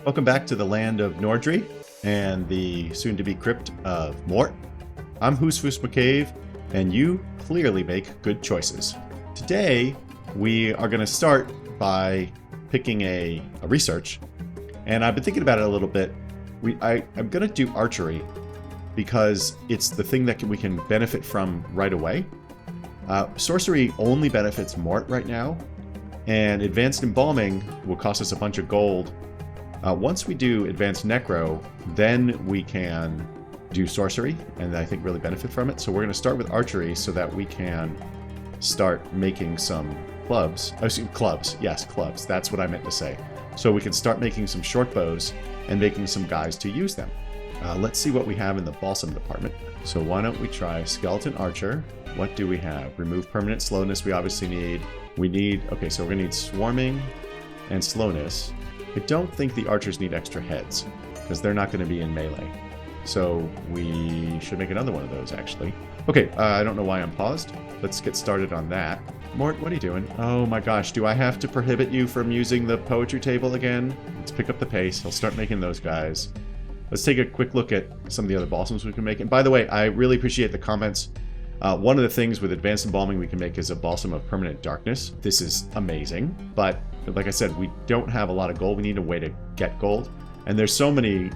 Welcome back to the land of Nordry and the soon-to-be crypt of Mort. I'm Hoosfoos McCave, and you clearly make good choices. Today, we are going to start by picking a research, and I've been thinking about it a little bit. I'm going to do archery because it's the thing that we can benefit from right away. Sorcery only benefits Mort right now, and advanced embalming will cost us a bunch of gold. Once we do advanced necro, then we can do sorcery, and I think really benefit from it. So we're going to start with archery so that we can start making some clubs. Oh, clubs. Yes, clubs. That's what I meant to say. So we can start making some short bows and making some guys to use them. Let's see what we have in the balsam department. So why don't we try skeleton archer? What do we have? Remove permanent slowness. We obviously need. Okay, so we're going to need swarming and slowness. I don't think the archers need extra heads because they're not going to be in melee. So we should make another one of those, actually. Okay, I don't know why I'm paused. Let's get started on that. Mort, what are you doing? Oh my gosh, do I have to prohibit you from using the poetry table again? Let's pick up the pace. I'll start making those guys. Let's take a quick look at some of the other balsams we can make. And by the way, I really appreciate the comments. One of the things with advanced embalming we can make is a balsam of permanent darkness. This is amazing, but like I said, we don't have a lot of gold. We need a way to get gold. And there's so many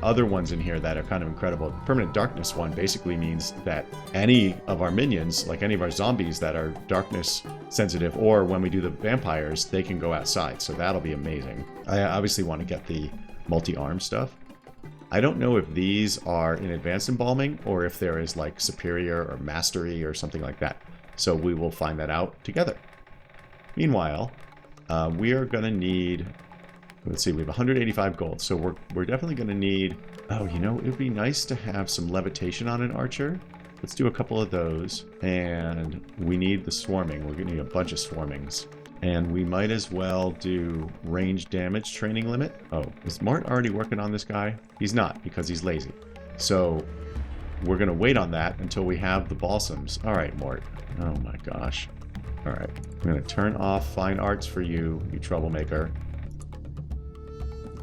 other ones in here that are kind of incredible. The permanent darkness one basically means that any of our minions, like any of our zombies that are darkness sensitive, or when we do the vampires, they can go outside. So that'll be amazing. I obviously want to get the multi-arm stuff. I don't know if these are in advanced embalming or if there is like superior or mastery or something like that. So we will find that out together. Meanwhile, we are going to need, let's see, we have 185 gold. So we're definitely going to need, oh, you know, it would be nice to have some levitation on an archer. Let's do a couple of those. And we need the swarming. We're going to need a bunch of swarmings. And we might as well do range damage training limit. Oh, is Mort already working on this guy? He's not, because he's lazy. So we're going to wait on that until we have the balsams. All right, Mort. Oh my gosh. All right. I'm going to turn off fine arts for you, you troublemaker.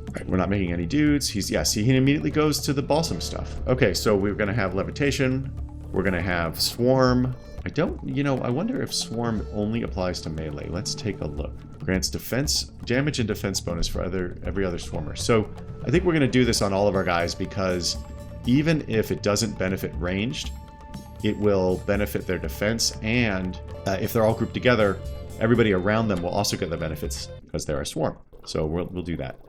All right, we're not making any dudes. See, he immediately goes to the balsam stuff. Okay, so we're going to have levitation. We're going to have swarm. I wonder if swarm only applies to melee. Let's take a look. Grants defense, damage and defense bonus for every other swarmer. So I think we're going to do this on all of our guys because even if it doesn't benefit ranged, it will benefit their defense, and if they're all grouped together, everybody around them will also get the benefits because they're a swarm. So we'll do that.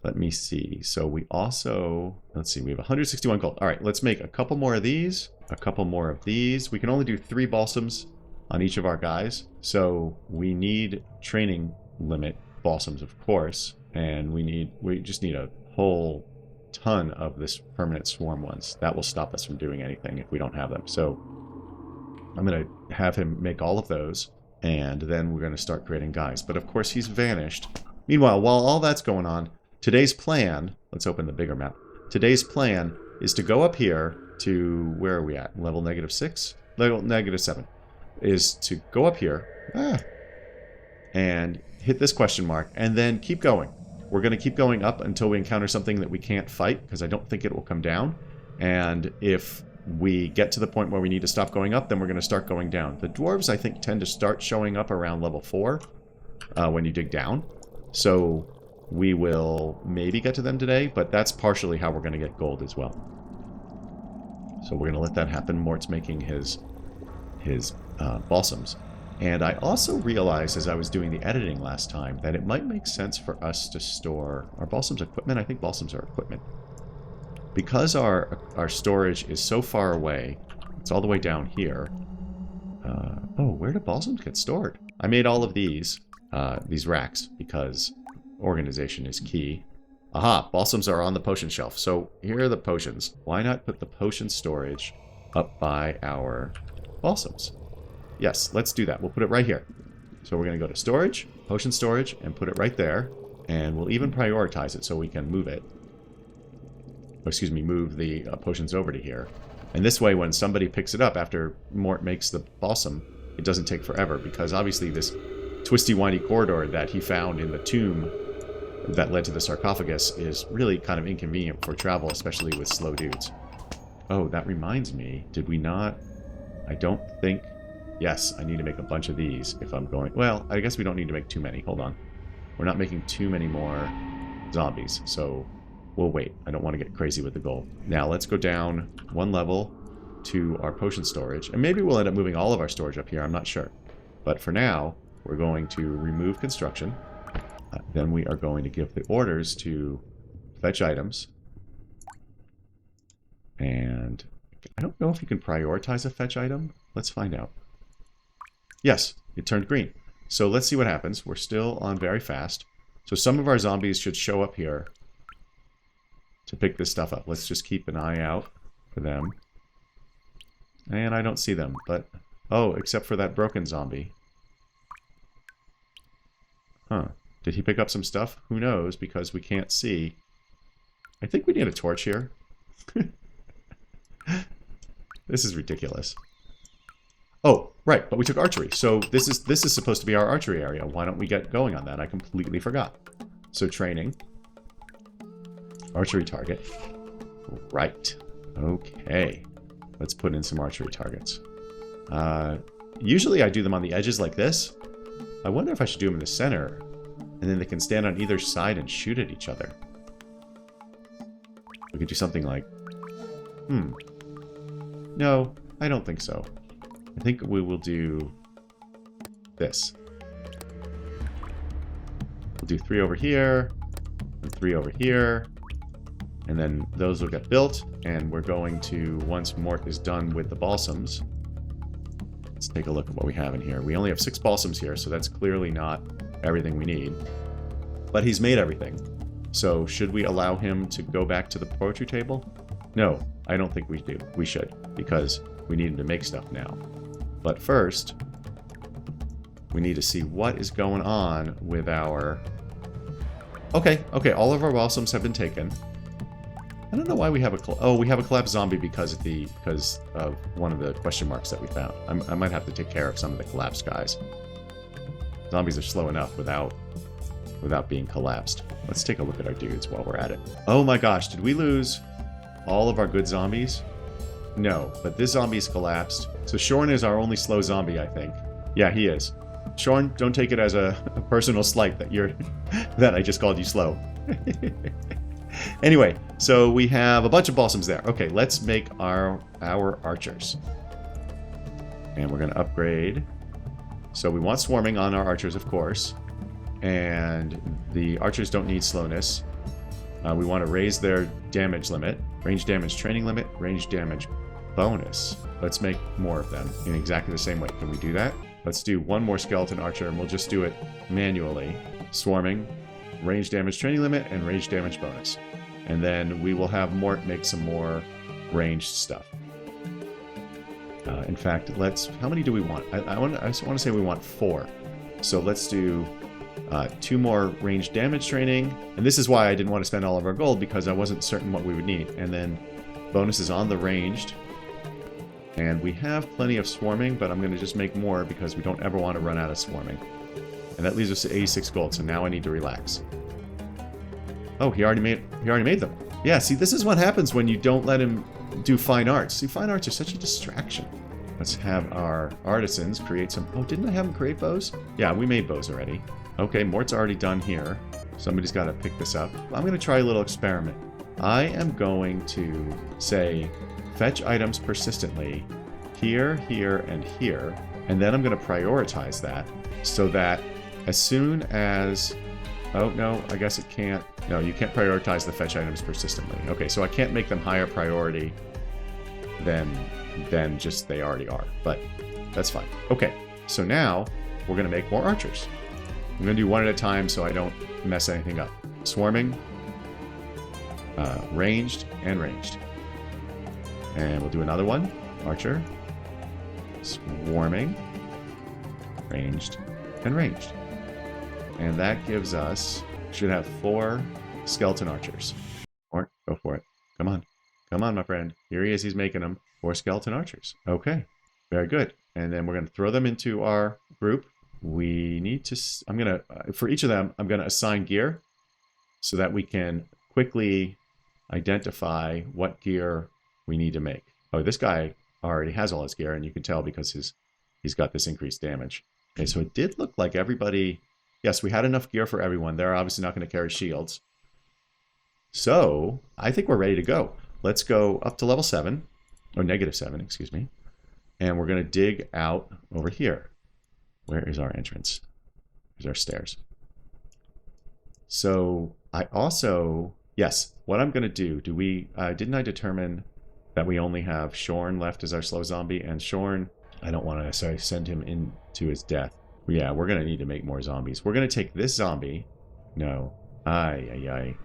Let me see. So we also, let's see, we have 161 gold. All right, let's make a couple more of these, a couple more of these. We can only do 3 balsams on each of our guys. So we need training limit balsams, of course, and we just need a whole ton of this permanent swarm ones. That will stop us from doing anything if we don't have them. So I'm going to have him make all of those, and then we're going to start creating guys. But of course, he's vanished. Meanwhile, while all that's going on, today's plan, let's open the bigger map. Today's plan is to go up here to, where are we at? Level -6? Level -7. Is to go up here and hit this question mark and then keep going. We're going to keep going up until we encounter something that we can't fight, because I don't think it will come down. And if we get to the point where we need to stop going up, then we're going to start going down. The dwarves, I think, tend to start showing up around level 4 when you dig down. So we will maybe get to them today, but that's partially how we're going to get gold as well. So we're going to let that happen. Mort's making his balsams. And I also realized as I was doing the editing last time that it might make sense for us to store our balsams equipment. I think balsams are equipment. Because our storage is so far away, it's all the way down here. Oh, where do balsams get stored? I made all of these racks because organization is key. Aha, balsams are on the potion shelf. So here are the potions. Why not put the potion storage up by our balsams? Yes, let's do that. We'll put it right here. So we're going to go to storage, potion storage, and put it right there. And we'll even prioritize it so we can move it. Excuse me, move the potions over to here. And this way, when somebody picks it up after Mort makes the balsam, it doesn't take forever, because obviously this twisty-windy corridor that he found in the tomb that led to the sarcophagus is really kind of inconvenient for travel, especially with slow dudes. Oh, that reminds me. Did we not? I don't think... Yes, I need to make a bunch of these if I'm going... Well, I guess we don't need to make too many. Hold on. We're not making too many more zombies, so we'll wait. I don't want to get crazy with the goal. Now, let's go down one level to our potion storage. And maybe we'll end up moving all of our storage up here. I'm not sure. But for now, we're going to remove construction. Then we are going to give the orders to fetch items. And I don't know if you can prioritize a fetch item. Let's find out. Yes, it turned green. So let's see what happens. We're still on very fast. So some of our zombies should show up here to pick this stuff up. Let's just keep an eye out for them. And I don't see them, but... Oh, except for that broken zombie. Huh. Did he pick up some stuff? Who knows, because we can't see. I think we need a torch here. This is ridiculous. Oh, right, but we took archery. So this is supposed to be our archery area. Why don't we get going on that? I completely forgot. So training. Archery target. Right. Okay. Let's put in some archery targets. Usually I do them on the edges like this. I wonder if I should do them in the center. And then they can stand on either side and shoot at each other. We could do something like... No, I don't think so. I think we will do this. We'll do 3 over here, and 3 over here, and then those will get built, and we're going to, once Mort is done with the balsams, let's take a look at what we have in here. We only have 6 balsams here, so that's clearly not everything we need. But he's made everything. So should we allow him to go back to the poetry table? No, I don't think we do. We should, because we need him to make stuff now. But first, we need to see what is going on with our... Okay, all of our balsams have been taken. I don't know why we have a... we have a collapsed zombie because of one of the question marks that we found. I might have to take care of some of the collapsed guys. Zombies are slow enough without being collapsed. Let's take a look at our dudes while we're at it. Oh my gosh, did we lose all of our good zombies? No, but this zombie is collapsed. So Shorn is our only slow zombie, I think. Yeah, he is. Shorn, don't take it as a personal slight that I just called you slow. Anyway, so we have a bunch of balsams there. Okay, let's make our archers. And we're going to upgrade. So we want swarming on our archers, of course. And the archers don't need slowness. We want to raise their damage limit. Range damage training limit. Range damage bonus. Let's make more of them in exactly the same way. Can we do that? Let's do one more skeleton archer, and we'll just do it manually. Swarming, range damage training limit, and range damage bonus. And then we will have Mort make some more ranged stuff. In fact, how many do we want? I want to say we want 4. So let's do 2 more range damage training. And this is why I didn't want to spend all of our gold, because I wasn't certain what we would need. And then bonuses on the ranged. And we have plenty of swarming, but I'm going to just make more because we don't ever want to run out of swarming. And that leaves us to 86 gold, so now I need to relax. Oh, he already made them. Yeah, see, this is what happens when you don't let him do fine arts. See, fine arts are such a distraction. Let's have our artisans create some... Oh, didn't I have them create bows? Yeah, we made bows already. Okay, Mort's already done here. Somebody's got to pick this up. I'm going to try a little experiment. I am going to say... fetch items persistently here, here, and here. And then I'm going to prioritize that so that as soon as... Oh, no, I guess it can't... No, you can't prioritize the fetch items persistently. Okay, so I can't make them higher priority than just they already are. But that's fine. Okay, so now we're going to make more archers. I'm going to do one at a time so I don't mess anything up. Swarming, ranged, and ranged. And we'll do another one. Archer. Swarming. Ranged. And ranged. And that gives us... Should have 4 skeleton archers. Or, go for it. Come on. Come on, my friend. Here he is. He's making them. 4 skeleton archers. Okay. Very good. And then we're going to throw them into our group. We need to... I'm going to... for each of them, I'm going to assign gear. so that we can quickly identify what gear we need to make. Oh, this guy already has all his gear, and you can tell because he's got this increased damage. Okay, so it did look like everybody... Yes, we had enough gear for everyone. They're obviously not going to carry shields. So, I think we're ready to go. Let's go up to level 7, or -7, excuse me. And we're going to dig out over here. Where is our entrance? Here's our stairs. So, I also... Yes, what I'm going to do we... didn't I determine that we only have Shorn left as our slow zombie? And Shorn, I don't want to necessarily send him into his death. Yeah, we're going to need to make more zombies. We're going to take this zombie. No. Ay.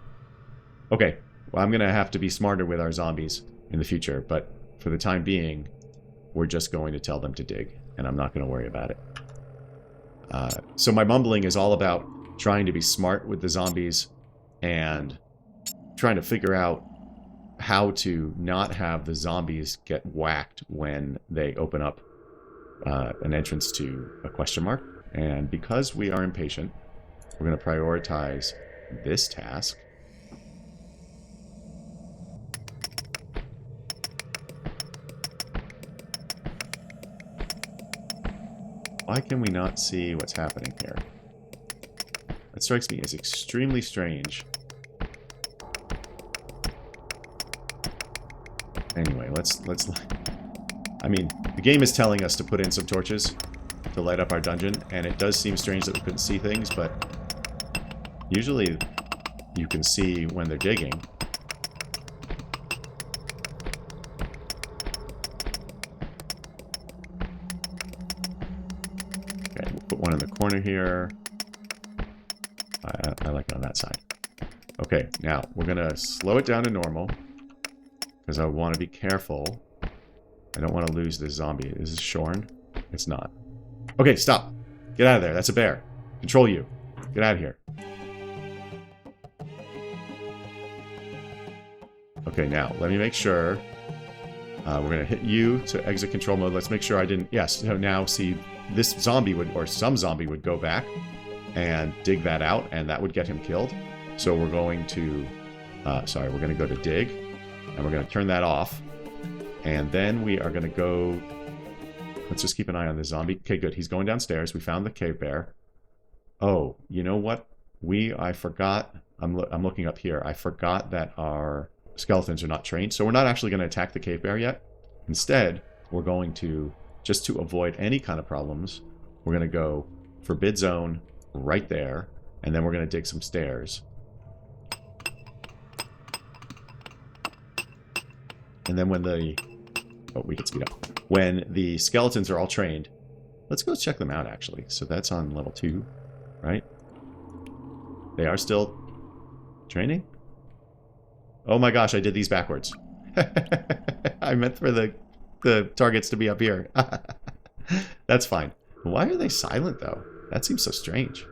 Okay, well, I'm going to have to be smarter with our zombies in the future, but for the time being, we're just going to tell them to dig, and I'm not going to worry about it. So my mumbling is all about trying to be smart with the zombies and trying to figure out how to not have the zombies get whacked when they open up an entrance to a question mark. And because we are impatient, we're going to prioritize this task. Why can we not see what's happening here? That strikes me as extremely strange. Anyway, let's I mean, the game is telling us to put in some torches to light up our dungeon, and it does seem strange that we couldn't see things, but usually you can see when they're digging. Okay, we'll put one in the corner here. I like it on that side. Okay, now we're going to slow it down to normal because I want to be careful. I don't want to lose this zombie. Is this Shorn? It's not. Okay, stop. Get out of there. That's a bear. Control you. Get out of here. Okay, now, let me make sure. We're going to hit U to exit control mode. Let's make sure I didn't... Yes, so now see, this zombie would, or some zombie would go back and dig that out, and that would get him killed. So we're going to... we're going to go to dig, and we're going to turn that off. And then we are going to go... Let's just keep an eye on this zombie. Okay, good. He's going downstairs. We found the cave bear. Oh, you know what? I forgot... I'm looking up here. I forgot that our skeletons are not trained. So we're not actually going to attack the cave bear yet. Instead, we're going to, just to avoid any kind of problems, we're going to go forbid zone right there. And then we're going to dig some stairs. And then when the... Oh, we can speed up. When the skeletons are all trained, let's go check them out, actually. So that's on level 2, right? They are still training? Oh my gosh, I did these backwards. I meant for the targets to be up here. That's fine. Why are they silent, though? That seems so strange.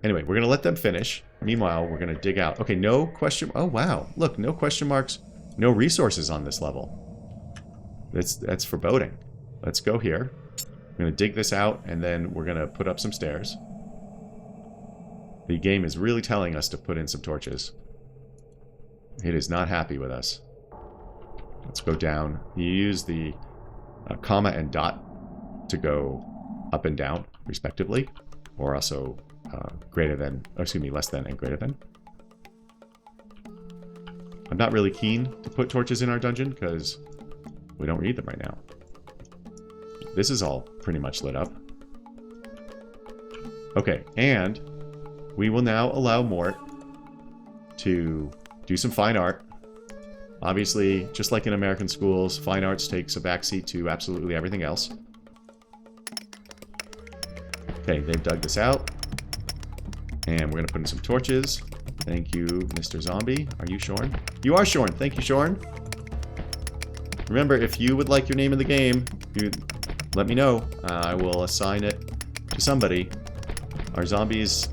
Anyway, we're going to let them finish. Meanwhile, we're going to dig out. Okay, no question... Oh, wow. Look, no question marks. No resources on this level. That's foreboding. Let's go here. I'm going to dig this out, and then we're going to put up some stairs. The game is really telling us to put in some torches. It is not happy with us. Let's go down. You use the comma and dot to go up and down, respectively. Or also greater than, or excuse me, less than and greater than. I'm not really keen to put torches in our dungeon because we don't need them right now. This is all pretty much lit up. Okay, and we will now allow Mort to do some fine art. Obviously, just like in American schools, fine arts takes a backseat to absolutely everything else. Okay, they've dug this out. And we're going to put in some torches. Thank you, Mr. Zombie. Are you Shorn? You are Shorn. Thank you, Shorn. Remember, if you would like your name in the game, you let me know. I will assign it to somebody. Our zombies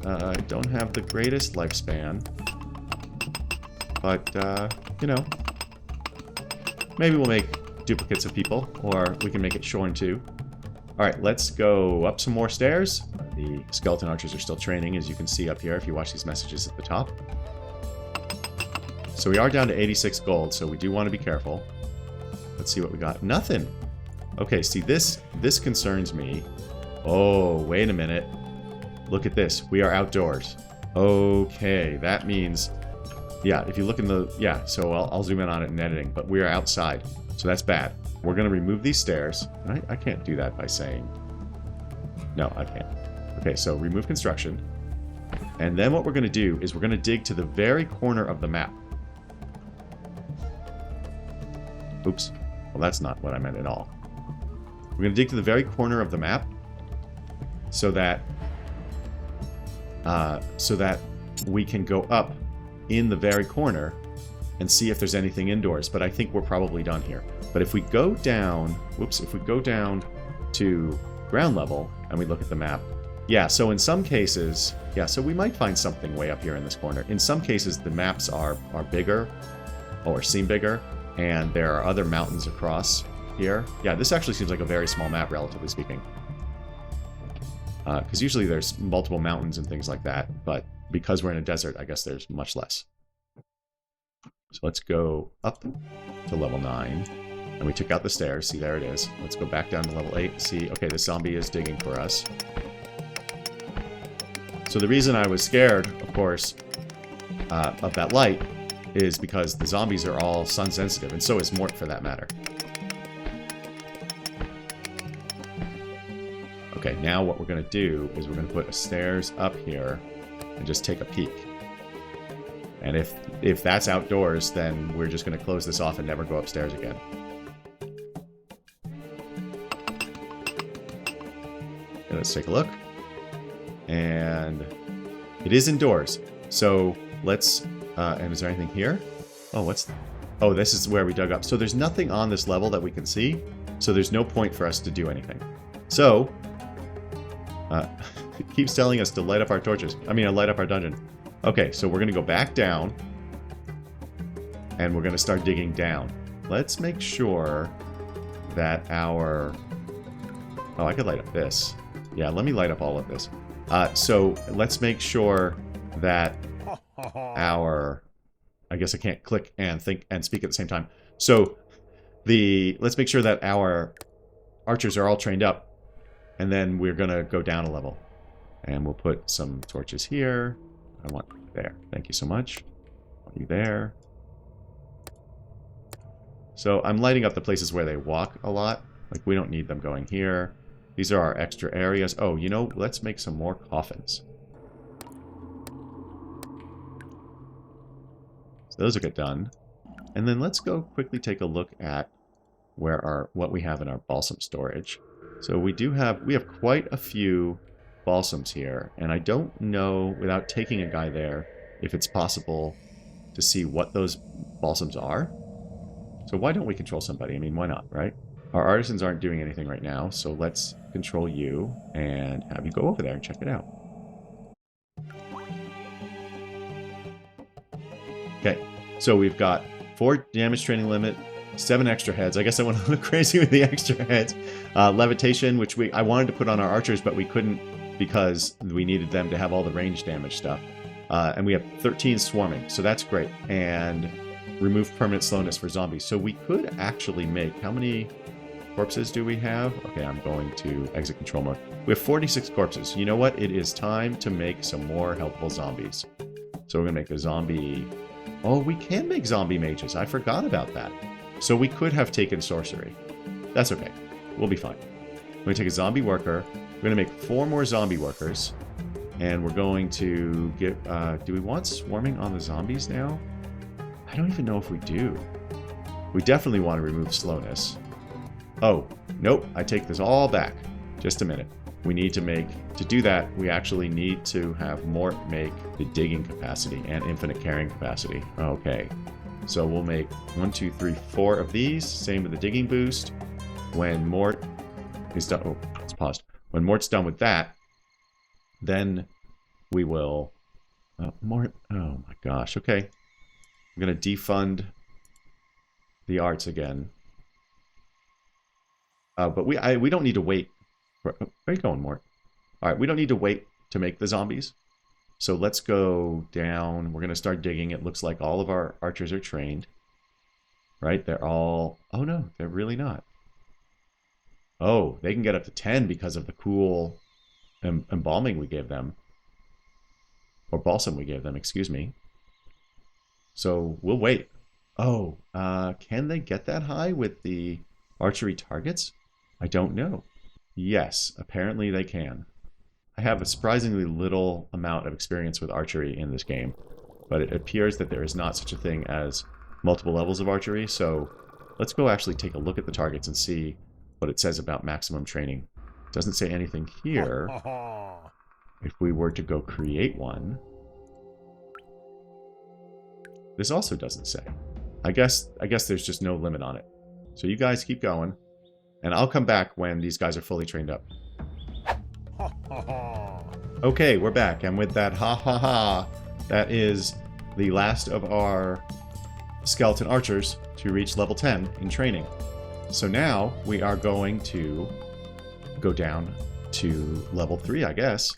don't have the greatest lifespan. But, you know, maybe we'll make duplicates of people, or we can make it Shorn too. Alright, let's go up some more stairs. The skeleton archers are still training, as you can see up here if you watch these messages at the top. So we are down to 86 gold, so we do want to be careful. Let's see what we got. Nothing! Okay, see, this concerns me. Oh, wait a minute. Look at this. We are outdoors. Okay, that means... Yeah, if you look in the... Yeah, so I'll zoom in on it in editing, but we are outside. So that's bad. We're going to remove these stairs. I can't do that by saying... No, I can't. Okay, so remove construction. And then what we're going to do is we're going to dig to the very corner of the map. Oops. Well, that's not what I meant at all. We're going to dig to the very corner of the map so that we can go up in the very corner and see if there's anything indoors. But I think we're probably done here. But if we go down, whoops, if we go down to ground level and we look at the map, yeah, so in some cases, yeah, so we might find something way up here in this corner. In some cases, the maps are bigger or seem bigger, and there are other mountains across here. Yeah, this actually seems like a very small map, relatively speaking. Because usually there's multiple mountains and things like that, but because we're in a desert, I guess there's much less. So let's go up to level 9. And we took out the stairs. See, there it is. Let's go back down to level 8. See, okay, the zombie is digging for us. So the reason I was scared, of course, of that light is because the zombies are all sun sensitive, and so is Mort for that matter. Okay, now what we're going to do is we're going to put a stairs up here and just take a peek. And if that's outdoors, then we're just going to close this off and never go upstairs again. Okay, let's take a look. And it is indoors. So let's... and is there anything here? Oh, what's... Oh, this is where we dug up. So there's nothing on this level that we can see. So there's no point for us to do anything. So... it keeps telling us to light up our torches. I mean, light up our dungeon. Okay, so we're going to go back down. And we're going to start digging down. Let's make sure that our... Oh, I could light up this. Yeah, let me light up all of this. So let's make sure that our... I guess I can't click and think and speak at the same time. So let's make sure that our archers are all trained up. And then we're going to go down a level. And we'll put some torches here. I want there. Thank you so much. I want you there. So I'm lighting up the places where they walk a lot. Like, we don't need them going here. These are our extra areas. Oh, you know, let's make some more coffins. So those will get done. And then let's go quickly take a look at what we have in our balsam storage. So we have quite a few balsams here, and I don't know, without taking a guy there, if it's possible to see what those balsams are. So why don't we control somebody? I mean, why not, right? Our artisans aren't doing anything right now, so let's control you and have you go over there and check it out. Okay, so we've got 4 damage training limit, 7 extra heads. I guess I went a little crazy with the extra heads. Levitation, which I wanted to put on our archers, but we couldn't because we needed them to have all the range damage stuff. And we have 13 swarming, so that's great. And remove permanent slowness for zombies. So we could actually make... How many corpses do we have? Okay, I'm going to exit control mode. We have 46 corpses. You know what? It is time to make some more helpful zombies. So we're going to make a zombie... Oh, we can make zombie mages. I forgot about that. So we could have taken sorcery. That's okay. We'll be fine. We're going to take a zombie worker. We're going to make 4 more zombie workers. And we're going to get... do we want swarming on the zombies now? I don't even know if we do. We definitely want to remove slowness. Oh, nope. I take this all back. Just a minute. We need to make... To do that, we actually need to have Mort make the digging capacity and infinite carrying capacity. Okay. So we'll make 1, 2, 3, 4 of these. Same with the digging boost. When Mort is done... Oh, it's paused. When Mort's done with that, then we will... Mort... Oh my gosh. Okay. I'm going to defund the arts again. But we don't need to wait. Where are you going, Mort? All right, we don't need to wait to make the zombies. So let's go down. We're going to start digging. It looks like all of our archers are trained. Right? They're all... Oh, no, they're really not. Oh, they can get up to 10 because of the cool embalming we gave them. Or balsam we gave them, excuse me. So we'll wait. Oh, can they get that high with the archery targets? I don't know. Yes, apparently they can. I have a surprisingly little amount of experience with archery in this game, but it appears that there is not such a thing as multiple levels of archery, so let's go actually take a look at the targets and see what it says about maximum training. It doesn't say anything here. If we were to go create one, this also doesn't say. I guess there's just no limit on it. So you guys keep going, and I'll come back when these guys are fully trained up. Okay, we're back, and with that ha ha ha, that is the last of our skeleton archers to reach level 10 in training. So now we are going to go down to level 3, I guess.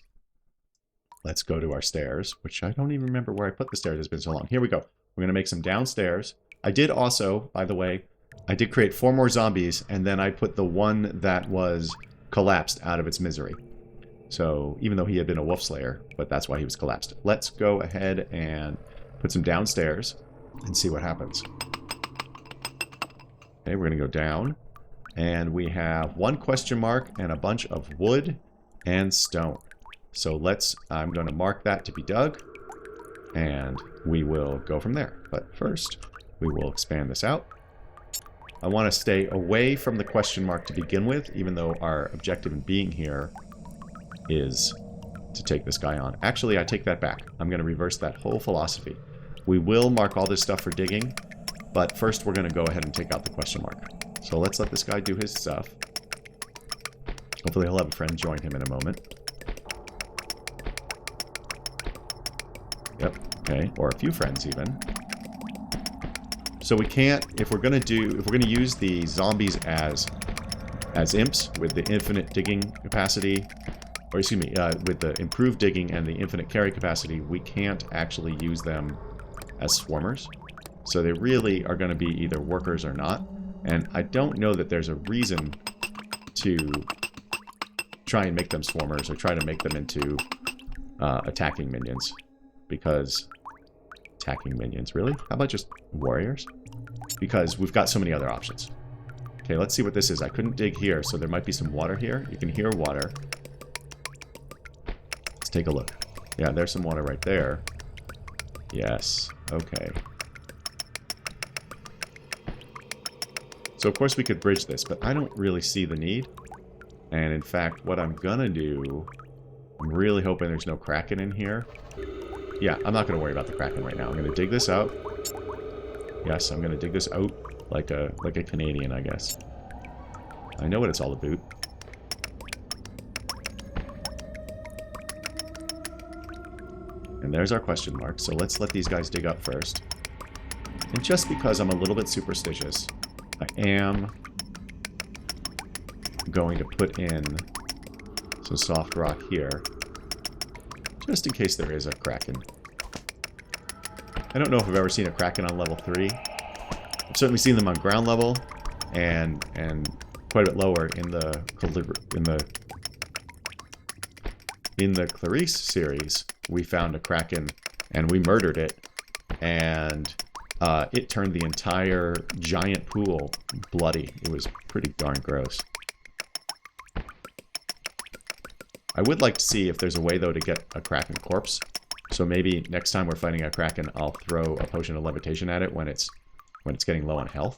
Let's go to our stairs, which I don't even remember where I put the stairs. It's been so long. Here we go. We're going to make some downstairs. I did also, by the way, I did create 4 more zombies, and then I put the one that was collapsed out of its misery. So even though he had been a wolf slayer, but that's why he was collapsed. Let's go ahead and put some downstairs and see what happens. Okay, we're going to go down, and we have 1 question mark and a bunch of wood and stone. So I'm going to mark that to be dug, and we will go from there. But first, we will expand this out. I want to stay away from the question mark to begin with, even though our objective in being here is to take this guy on. Actually, I take that back. I'm going to reverse that whole philosophy. We will mark all this stuff for digging, but first we're going to go ahead and take out the question mark. So let's let this guy do his stuff. Hopefully he'll have a friend join him in a moment. Yep, okay, or a few friends even. So we can't, if we're going to use the zombies as imps with the infinite digging capacity, or excuse me, with the improved digging and the infinite carry capacity, we can't actually use them as swarmers. So they really are going to be either workers or not. And I don't know that there's a reason to try and make them swarmers or try to make them into attacking minions. Because attacking minions, really? How about just warriors? Because we've got so many other options. Okay, let's see what this is. I couldn't dig here, so there might be some water here. You can hear water. Let's take a look. Yeah, there's some water right there. Yes, okay. So of course we could bridge this, but I don't really see the need. And in fact, what I'm gonna do, I'm really hoping there's no kraken in here. Yeah, I'm not gonna worry about the kraken right now. I'm gonna dig this out. Yes, I'm gonna dig this out like a Canadian, I guess. I know what it's all about. And there's our question mark. So let's let these guys dig up first. And just because I'm a little bit superstitious, I am going to put in some soft rock here, just in case there is a kraken. I don't know if I've ever seen a kraken on level 3. I've certainly seen them on ground level, and quite a bit lower in the Clarice series. We found a kraken, and we murdered it, and it turned the entire giant pool bloody. It was pretty darn gross. I would like to see if there's a way, though, to get a kraken corpse. So maybe next time we're fighting a kraken, I'll throw a potion of levitation at it when it's getting low on health.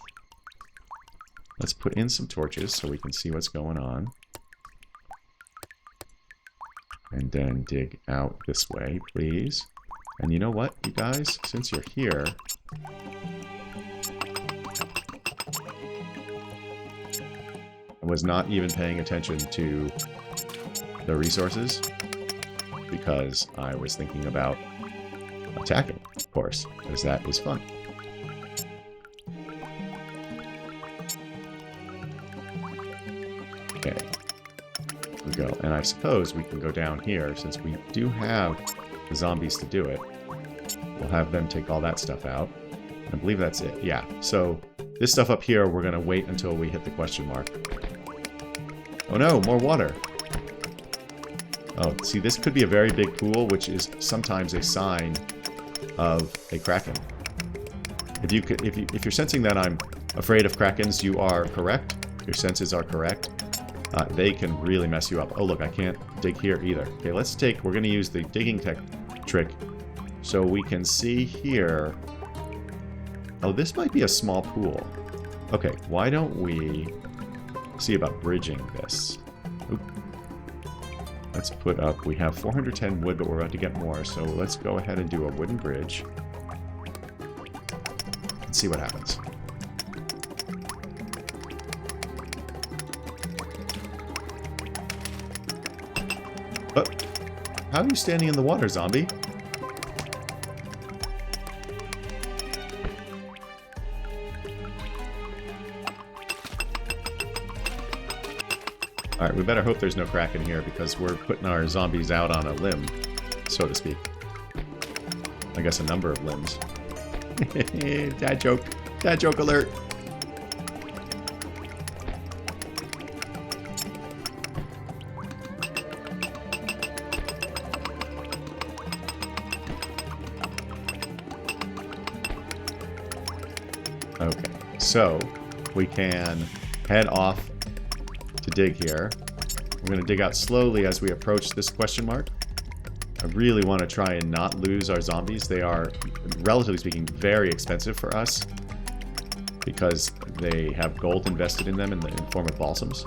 Let's put in some torches so we can see what's going on. And then dig out this way, please. And you know what, you guys? Since you're here... I was not even paying attention to the resources because I was thinking about attacking, of course, because that is fun. Okay. We go. And I suppose we can go down here, since we do have the zombies to do it. We'll have them take all that stuff out. I believe that's it. Yeah, so this stuff up here, we're going to wait until we hit the question mark. Oh no, more water. Oh, see, this could be a very big pool, which is sometimes a sign of a kraken. If you're sensing that I'm afraid of krakens, you are correct. Your senses are correct. They can really mess you up. Oh, look, I can't dig here either. Okay, we're going to use the digging trick so we can see here. Oh, this might be a small pool. Okay, why don't we see about bridging this? Oop. Let's put up, we have 410 wood, but we're about to get more, so let's go ahead and do a wooden bridge. And see what happens. Oh, how are you standing in the water, zombie? Alright, we better hope there's no kraken here because we're putting our zombies out on a limb, so to speak. I guess a number of limbs. Dad joke. Dad joke alert. Okay, so we can head off to dig here. We're going to dig out slowly as we approach this question mark. I really want to try and not lose our zombies. They are, relatively speaking, very expensive for us because they have gold invested in them in the form of balsams.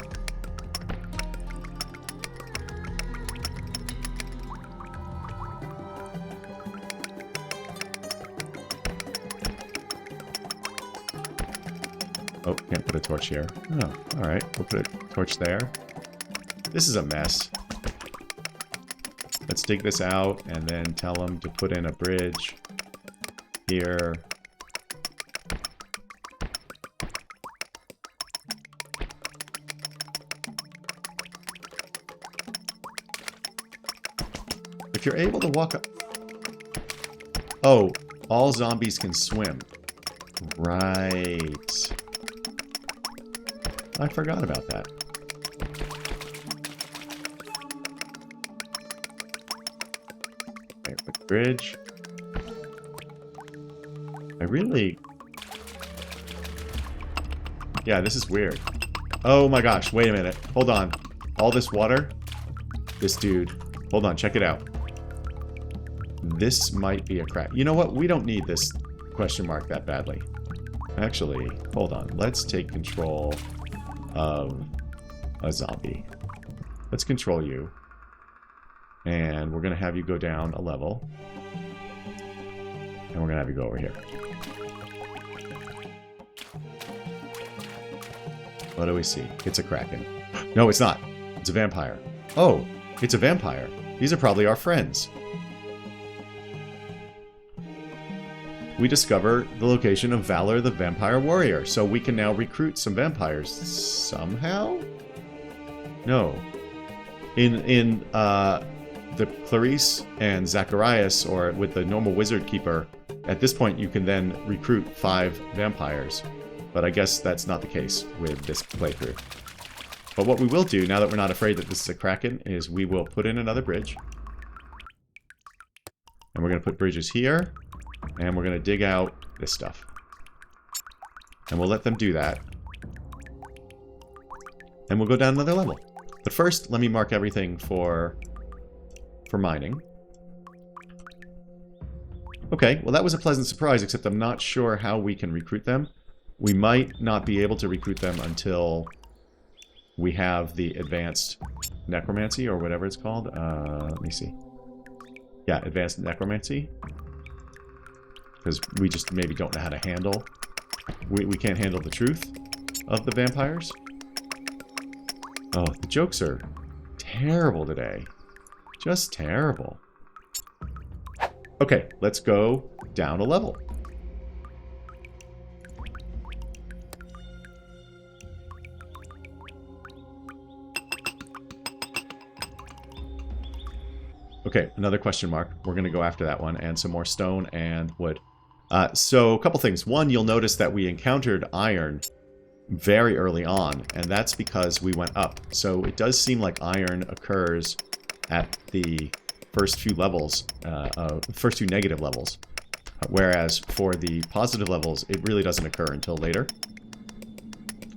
Oh, can't put a torch here. Oh, alright. We'll put a torch there. This is a mess. Let's dig this out and then tell them to put in a bridge here. If you're able to walk up... Oh, all zombies can swim. Right. I forgot about that. Okay, with bridge. I really... Yeah, this is weird. Oh my gosh, wait a minute. Hold on. All this water? This dude. Hold on, check it out. This might be a crack. You know what? We don't need this question mark that badly. Actually, hold on. Let's take control of a zombie. Let's control you. And we're going to have you go down a level. And we're going to have you go over here. What do we see? It's a kraken. No, it's not. It's a vampire. Oh, it's a vampire. These are probably our friends. We discover the location of Valor the Vampire Warrior, so we can now recruit some vampires somehow? No. In the Clarice and Zacharias, or with the normal wizard keeper, at this point you can then recruit 5 vampires. But I guess that's not the case with this playthrough. But what we will do, now that we're not afraid that this is a kraken, is we will put in another bridge. And we're going to put bridges here. And we're going to dig out this stuff. And we'll let them do that. And we'll go down another level. But first, let me mark everything for mining. Okay, well that was a pleasant surprise, except I'm not sure how we can recruit them. We might not be able to recruit them until we have the advanced necromancy, or whatever it's called. Let me see. Yeah, advanced necromancy. Because we just maybe don't know how to handle... We can't handle the truth of the vampires. Oh, the jokes are terrible today. Just terrible. Okay, let's go down a level. Okay, another question mark. We're going to go after that one, and some more stone and wood. So a couple things. One, you'll notice that we encountered iron very early on, and that's because we went up. So it does seem like iron occurs at the first few levels, first two negative levels, whereas for the positive levels, it really doesn't occur until later.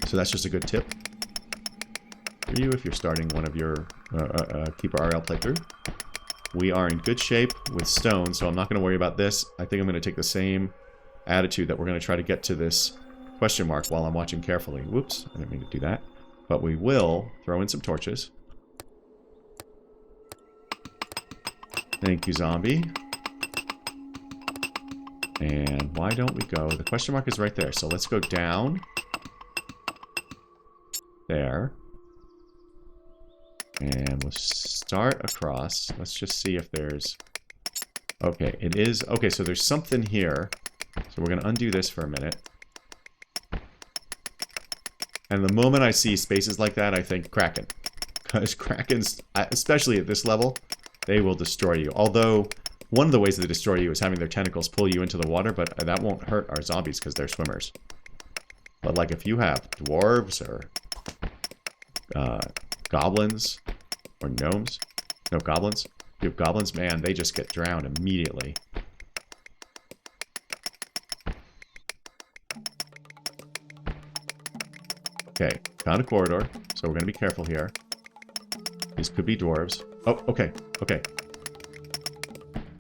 So that's just a good tip for you if you're starting one of your KeeperRL playthrough. We are in good shape with stone, so I'm not going to worry about this. I think I'm going to take the same attitude that we're going to try to get to this question mark while I'm watching carefully. Whoops, I didn't mean to do that. But we will throw in some torches. Thank you, zombie. And why don't we go? The question mark is right there, so let's go down. There. And we'll start across. Let's just see if there's... Okay, it is... Okay, so there's something here. So we're going to undo this for a minute. And the moment I see spaces like that, I think Kraken. Because Krakens, especially at this level, they will destroy you. Although, one of the ways they destroy you is having their tentacles pull you into the water, but that won't hurt our zombies because they're swimmers. But like if you have dwarves or goblins or gnomes, no, goblins. If you have goblins, man, they just get drowned immediately. Okay, found a corridor, so we're going to be careful here. These could be dwarves. Oh, okay, okay.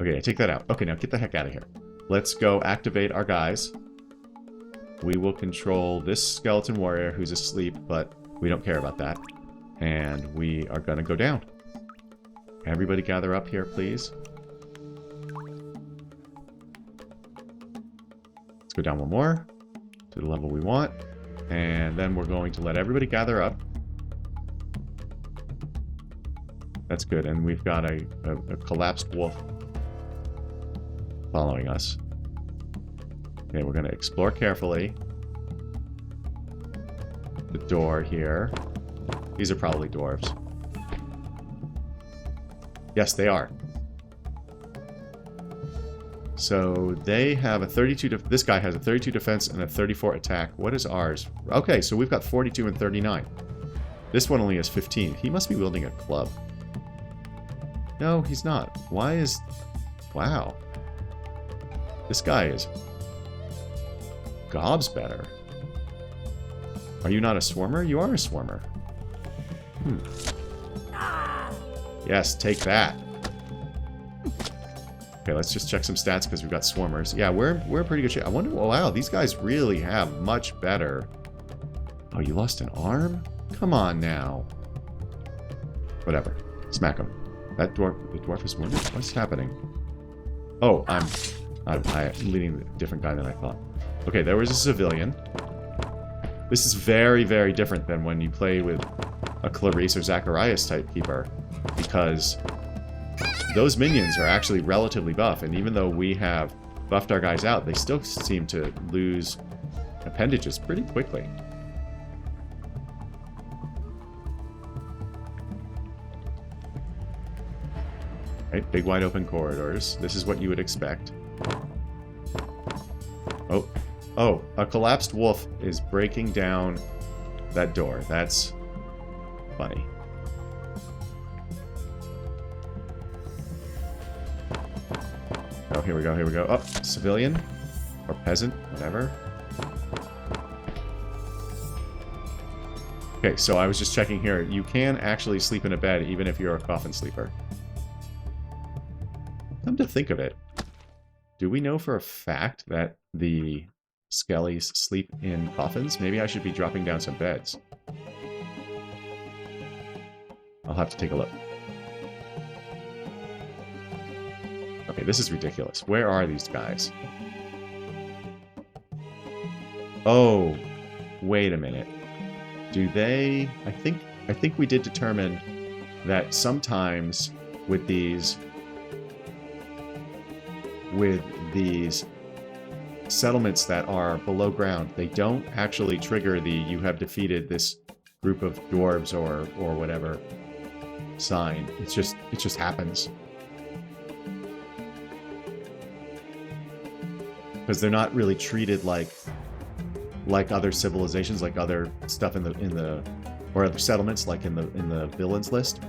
Okay, I take that out. Okay, now get the heck out of here. Let's go activate our guys. We will control this skeleton warrior who's asleep, but we don't care about that. And we are going to go down. Everybody gather up here, please. Let's go down one more to the level we want. And then we're going to let everybody gather up. That's good. And we've got a collapsed wolf following us. Okay, we're going to explore carefully. The door here. These are probably dwarves. Yes, they are. So they have a 32... This guy has a 32 defense and a 34 attack. What is ours? Okay, so we've got 42 and 39. This one only has 15. He must be wielding a club. No, he's not. Why is... Wow. This guy is... gobs better. Are you not a swarmer? You are a swarmer. Yes, take that. Okay, let's just check some stats because we've got swarmers. Yeah, we're in pretty good shape. I wonder... Oh, wow, these guys really have much better... Oh, you lost an arm? Come on now. Whatever. Smack him. That dwarf... The dwarf is wounded? What's happening? Oh, I'm leading a different guy than I thought. Okay, there was a civilian. This is very, very different than when you play with a Clarice or Zacharias type keeper. Because those minions are actually relatively buff, and even though we have buffed our guys out, they still seem to lose appendages pretty quickly. Right, big wide open corridors. This is what you would expect. Oh, a collapsed wolf is breaking down that door. That's funny. Oh, here we go, here we go. Oh, civilian. Or peasant, whatever. Okay, so I was just checking here. You can actually sleep in a bed even if you're a coffin sleeper. Come to think of it, do we know for a fact that the skellies sleep in coffins? Maybe I should be dropping down some beds. I'll have to take a look. Okay, this is ridiculous. Where are these guys? Oh, wait a minute. Do they... I think we did determine that sometimes with these settlements that are below ground, they don't actually trigger the "you have defeated this group of dwarves" or whatever sign. It just happens. because they're not really treated like other civilizations, like other stuff in the or other settlements, like in the villains list.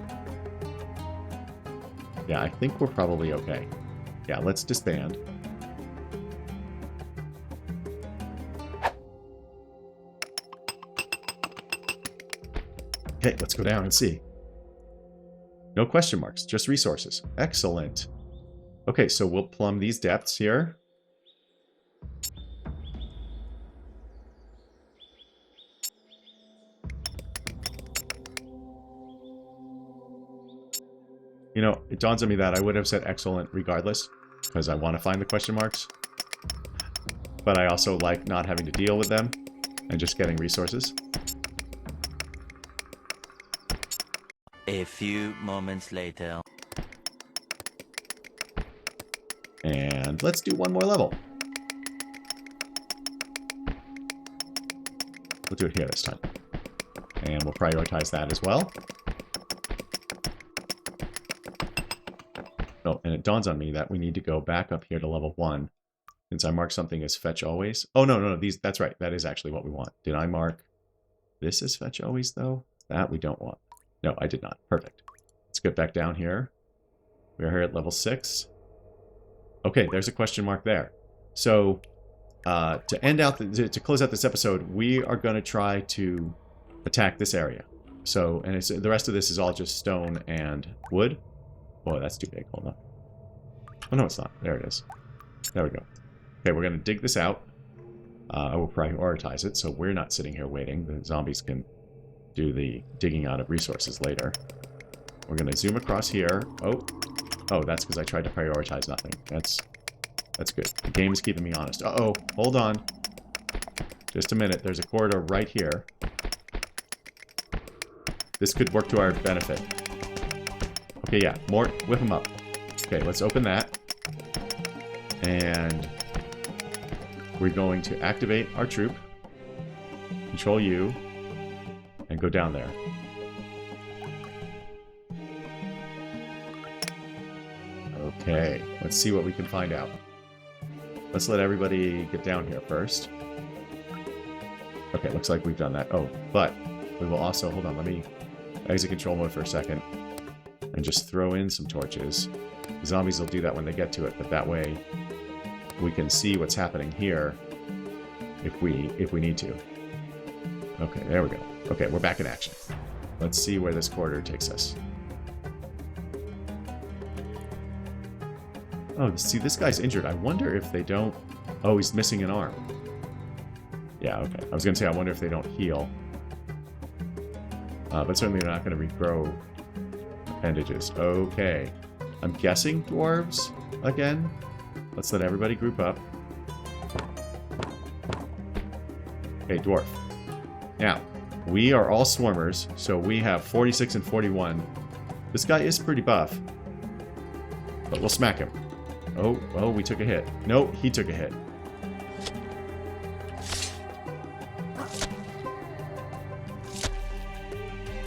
Yeah, I think we're probably okay. Yeah, let's disband. Okay, let's go down and see. No question marks, just resources. Excellent. Okay, so we'll plumb these depths here. You know, it dawns on me that I would have said excellent regardless, because I want to find the question marks. But I also like not having to deal with them and just getting resources. A few moments later. And let's do one more level. We'll do it here this time. And we'll prioritize that as well. Oh, and it dawns on me that we need to go back up here to level 1. Since I marked something as fetch always. Oh, no, that's right. That is actually what we want. Did I mark this as fetch always, though? That we don't want. No, I did not. Perfect. Let's get back down here. We're here at level 6. Okay, there's a question mark there. So, to close out this episode, we are going to try to attack this area. So, and the rest of this is all just stone and wood. Boy, that's too big. Hold on. Oh, no, it's not. There it is. There we go. Okay, we're going to dig this out. I will prioritize it, so we're not sitting here waiting. The zombies can do the digging out of resources later. We're going to zoom across here. Oh, that's because I tried to prioritize nothing. That's good. The game is keeping me honest. Uh-oh, hold on. Just a minute. There's a corridor right here. This could work to our benefit. Okay, yeah. Mort, whip him up. Okay, let's open that. And we're going to activate our troop. Control U. And go down there. Okay, let's see what we can find out. Let's let everybody get down here first. Okay, looks like we've done that. Oh, but we will also, hold on, let me exit control mode for a second and just throw in some torches. The zombies will do that when they get to it, but that way we can see what's happening here if we need to. Okay, there we go. Okay, we're back in action. Let's see where this corridor takes us. Oh, see, this guy's injured. I wonder if they don't... Oh, he's missing an arm. Yeah, okay. I was going to say, I wonder if they don't heal. But certainly they're not going to regrow appendages. Okay. I'm guessing dwarves again. Let's let everybody group up. Okay, dwarf. Now, we are all swarmers, so we have 46 and 41. This guy is pretty buff. But we'll smack him. Oh, we took a hit. No, he took a hit.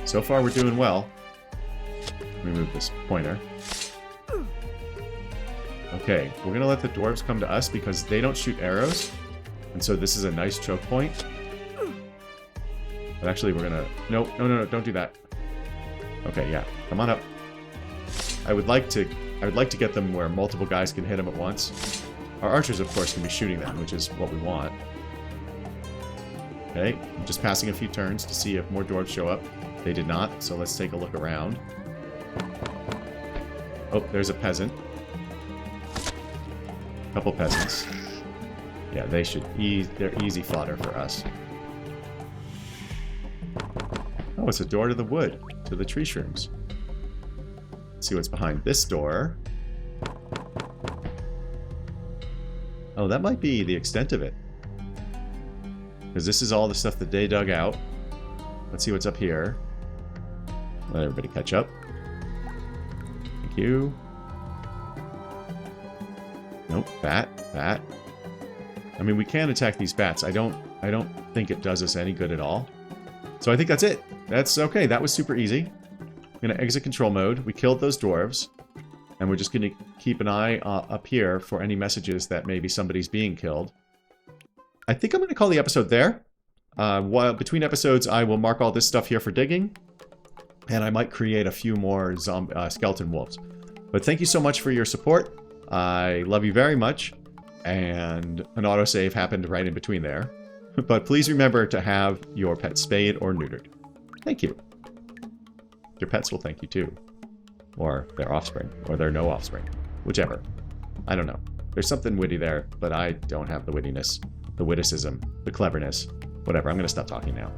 So far, we're doing well. Let me move this pointer. Okay, we're going to let the dwarves come to us because they don't shoot arrows. And so this is a nice choke point. But actually, we're going to... No, don't do that. Okay, yeah. Come on up. I would like to get them where multiple guys can hit them at once. Our archers, of course, can be shooting them, which is what we want. Okay, I'm just passing a few turns to see if more dwarves show up. They did not, so let's take a look around. Oh, there's a peasant. Couple peasants. Yeah, they should they're easy fodder for us. Oh, it's a door to the wood, to the tree shrooms. Let's see what's behind this door. Oh, that might be the extent of it. Because this is all the stuff that they dug out. Let's see what's up here. Let everybody catch up. Thank you. Nope, bat. I mean, we can attack these bats. I don't think it does us any good at all. So I think that's it. That's okay. That was super easy. I'm going to exit control mode. We killed those dwarves. And we're just going to keep an eye up here for any messages that maybe somebody's being killed. I think I'm going to call the episode there. Between episodes, I will mark all this stuff here for digging. And I might create a few more skeleton wolves. But thank you so much for your support. I love you very much. And an autosave happened right in between there. But please remember to have your pet spayed or neutered. Thank you. Your pets will thank you too. Or their offspring. Or their no offspring. Whichever. I don't know. There's something witty there, but I don't have the wittiness, the witticism, the cleverness. Whatever, I'm going to stop talking now.